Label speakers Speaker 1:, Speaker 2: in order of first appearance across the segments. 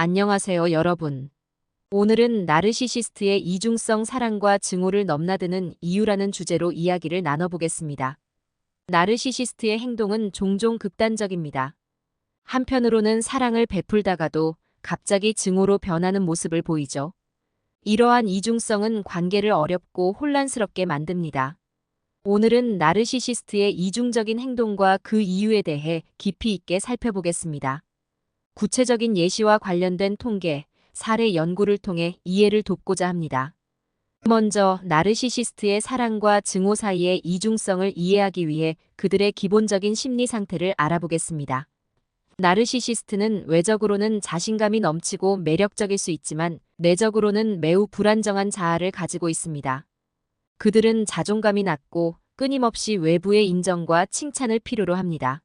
Speaker 1: 안녕하세요, 여러분. 오늘은 나르시시스트의 이중성 사랑과 증오를 넘나드는 이유라는 주제로 이야기를 나눠보겠습니다. 나르시시스트의 행동은 종종 극단적입니다. 한편으로는 사랑을 베풀다가도 갑자기 증오로 변하는 모습을 보이죠. 이러한 이중성은 관계를 어렵고 혼란스럽게 만듭니다. 오늘은 나르시시스트의 이중적인 행동과 그 이유에 대해 깊이 있게 살펴보겠습니다. 구체적인 예시와 관련된 통계, 사례 연구를 통해 이해를 돕고자 합니다. 먼저 나르시시스트의 사랑과 증오 사이의 이중성을 이해하기 위해 그들의 기본적인 심리 상태를 알아보겠습니다. 나르시시스트는 외적으로는 자신감이 넘치고 매력적일 수 있지만 내적으로는 매우 불안정한 자아를 가지고 있습니다. 그들은 자존감이 낮고 끊임없이 외부의 인정과 칭찬을 필요로 합니다.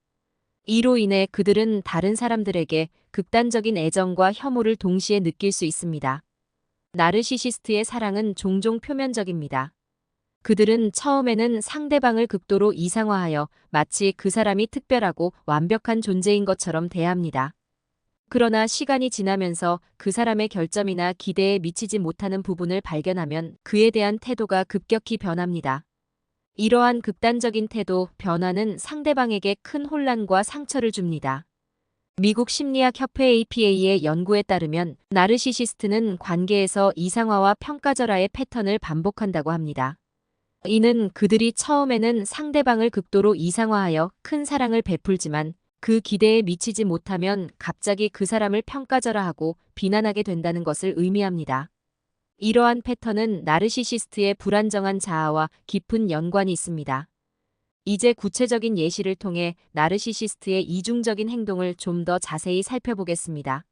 Speaker 1: 이로 인해 그들은 다른 사람들에게 극단적인 애정과 혐오를 동시에 느낄 수 있습니다. 나르시시스트의 사랑은 종종 표면적입니다. 그들은 처음에는 상대방을 극도로 이상화하여 마치 그 사람이 특별하고 완벽한 존재인 것처럼 대합니다. 그러나 시간이 지나면서 그 사람의 결점이나 기대에 미치지 못하는 부분을 발견하면 그에 대한 태도가 급격히 변합니다. 이러한 극단적인 태도, 변화는 상대방에게 큰 혼란과 상처를 줍니다. 미국 심리학 협회 APA의 연구에 따르면 나르시시스트는 관계에서 이상화와 평가절하의 패턴을 반복한다고 합니다. 이는 그들이 처음에는 상대방을 극도로 이상화하여 큰 사랑을 베풀지만 그 기대에 미치지 못하면 갑자기 그 사람을 평가절하하고 비난하게 된다는 것을 의미합니다. 이러한 패턴은 나르시시스트의 불안정한 자아와 깊은 연관이 있습니다. 이제 구체적인 예시를 통해 나르시시스트의 이중적인 행동을 좀 더 자세히 살펴보겠습니다.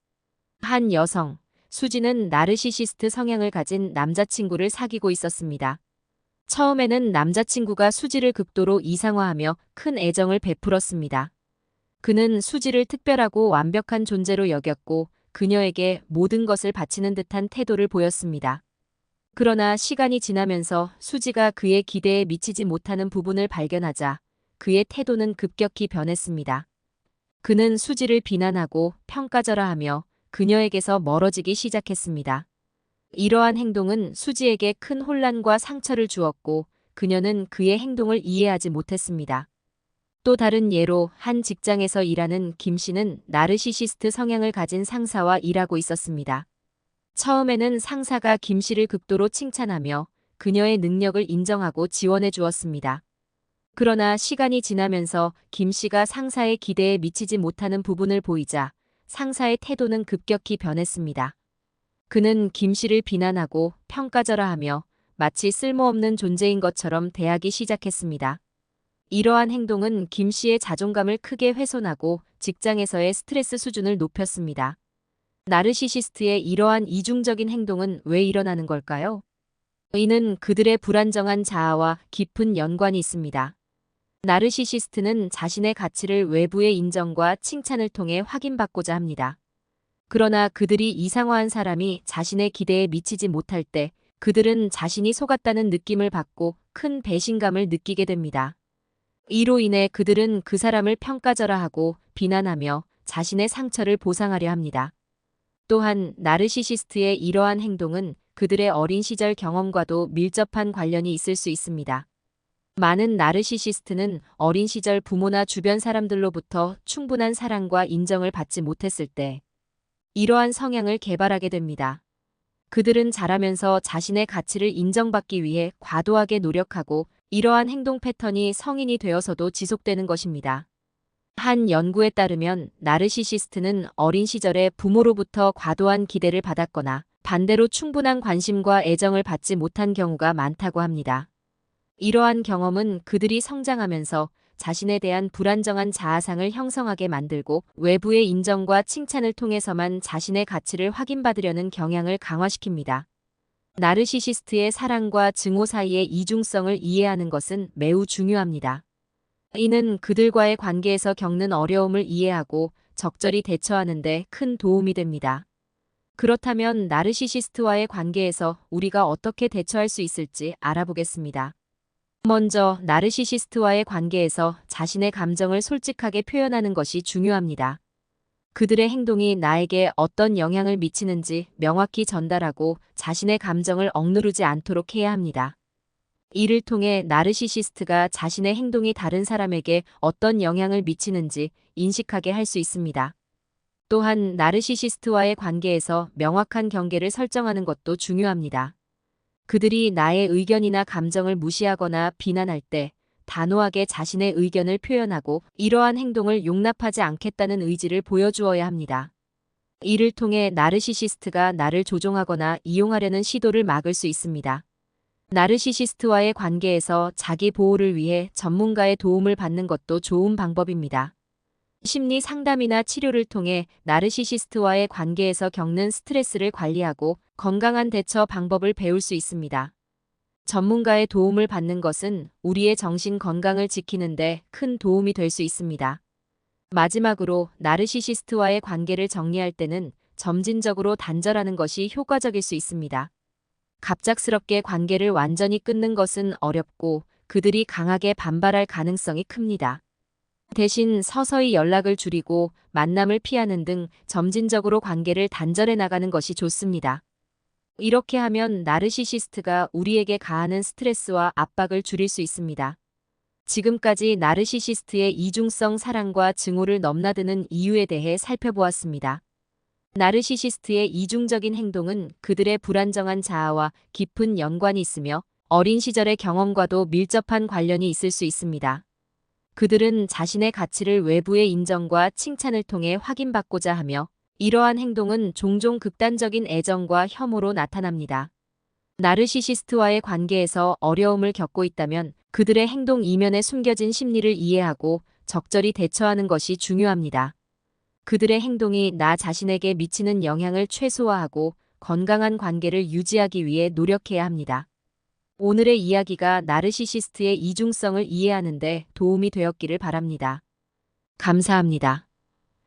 Speaker 1: 한 여성, 수지는 나르시시스트 성향을 가진 남자친구를 사귀고 있었습니다. 처음에는 남자친구가 수지를 극도로 이상화하며 큰 애정을 베풀었습니다. 그는 수지를 특별하고 완벽한 존재로 여겼고 그녀에게 모든 것을 바치는 듯한 태도를 보였습니다. 그러나 시간이 지나면서 수지가 그의 기대에 미치지 못하는 부분을 발견하자 그의 태도는 급격히 변했습니다. 그는 수지를 비난하고 평가절하하며 그녀에게서 멀어지기 시작했습니다. 이러한 행동은 수지에게 큰 혼란과 상처를 주었고 그녀는 그의 행동을 이해하지 못했습니다. 또 다른 예로 한 직장에서 일하는 김 씨는 나르시시스트 성향을 가진 상사와 일하고 있었습니다. 처음에는 상사가 김 씨를 극도로 칭찬하며 그녀의 능력을 인정하고 지원해 주었습니다. 그러나 시간이 지나면서 김 씨가 상사의 기대에 미치지 못하는 부분을 보이자 상사의 태도는 급격히 변했습니다. 그는 김 씨를 비난하고 평가절하하며 마치 쓸모없는 존재인 것처럼 대하기 시작했습니다. 이러한 행동은 김 씨의 자존감을 크게 훼손하고 직장에서의 스트레스 수준을 높였습니다. 나르시시스트의 이러한 이중적인 행동은 왜 일어나는 걸까요? 이는 그들의 불안정한 자아와 깊은 연관이 있습니다. 나르시시스트는 자신의 가치를 외부의 인정과 칭찬을 통해 확인받고자 합니다. 그러나 그들이 이상화한 사람이 자신의 기대에 미치지 못할 때 그들은 자신이 속았다는 느낌을 받고 큰 배신감을 느끼게 됩니다. 이로 인해 그들은 그 사람을 평가절하하고 비난하며 자신의 상처를 보상하려 합니다. 또한 나르시시스트의 이러한 행동은 그들의 어린 시절 경험과도 밀접한 관련이 있을 수 있습니다. 많은 나르시시스트는 어린 시절 부모나 주변 사람들로부터 충분한 사랑과 인정을 받지 못했을 때 이러한 성향을 개발하게 됩니다. 그들은 자라면서 자신의 가치를 인정받기 위해 과도하게 노력하고 이러한 행동 패턴이 성인이 되어서도 지속되는 것입니다. 한 연구에 따르면 나르시시스트는 어린 시절에 부모로부터 과도한 기대를 받았거나 반대로 충분한 관심과 애정을 받지 못한 경우가 많다고 합니다. 이러한 경험은 그들이 성장하면서 자신에 대한 불안정한 자아상을 형성하게 만들고 외부의 인정과 칭찬을 통해서만 자신의 가치를 확인받으려는 경향을 강화시킵니다. 나르시시스트의 사랑과 증오 사이의 이중성을 이해하는 것은 매우 중요합니다. 이는 그들과의 관계에서 겪는 어려움을 이해하고 적절히 대처하는 데 큰 도움이 됩니다. 그렇다면 나르시시스트와의 관계에서 우리가 어떻게 대처할 수 있을지 알아보겠습니다. 먼저 나르시시스트와의 관계에서 자신의 감정을 솔직하게 표현하는 것이 중요합니다. 그들의 행동이 나에게 어떤 영향을 미치는지 명확히 전달하고 자신의 감정을 억누르지 않도록 해야 합니다. 이를 통해 나르시시스트가 자신의 행동이 다른 사람에게 어떤 영향을 미치는지 인식하게 할 수 있습니다. 또한 나르시시스트와의 관계에서 명확한 경계를 설정하는 것도 중요합니다. 그들이 나의 의견이나 감정을 무시하거나 비난할 때 단호하게 자신의 의견을 표현하고 이러한 행동을 용납하지 않겠다는 의지를 보여주어야 합니다. 이를 통해 나르시시스트가 나를 조종하거나 이용하려는 시도를 막을 수 있습니다. 나르시시스트와의 관계에서 자기 보호를 위해 전문가의 도움을 받는 것도 좋은 방법입니다. 심리 상담이나 치료를 통해 나르시시스트와의 관계에서 겪는 스트레스를 관리하고 건강한 대처 방법을 배울 수 있습니다. 전문가의 도움을 받는 것은 우리의 정신 건강을 지키는데 큰 도움이 될 수 있습니다. 마지막으로 나르시시스트와의 관계를 정리할 때는 점진적으로 단절하는 것이 효과적일 수 있습니다. 갑작스럽게 관계를 완전히 끊는 것은 어렵고 그들이 강하게 반발할 가능성이 큽니다. 대신 서서히 연락을 줄이고 만남을 피하는 등 점진적으로 관계를 단절해 나가는 것이 좋습니다. 이렇게 하면 나르시시스트가 우리에게 가하는 스트레스와 압박을 줄일 수 있습니다. 지금까지 나르시시스트의 이중성 사랑과 증오를 넘나드는 이유에 대해 살펴보았습니다. 나르시시스트의 이중적인 행동은 그들의 불안정한 자아와 깊은 연관이 있으며 어린 시절의 경험과도 밀접한 관련이 있을 수 있습니다. 그들은 자신의 가치를 외부의 인정과 칭찬을 통해 확인받고자 하며 이러한 행동은 종종 극단적인 애정과 혐오로 나타납니다. 나르시시스트와의 관계에서 어려움을 겪고 있다면 그들의 행동 이면에 숨겨진 심리를 이해하고 적절히 대처하는 것이 중요합니다. 그들의 행동이 나 자신에게 미치는 영향을 최소화하고 건강한 관계를 유지하기 위해 노력해야 합니다. 오늘의 이야기가 나르시시스트의 이중성을 이해하는 데 도움이 되었기를 바랍니다. 감사합니다.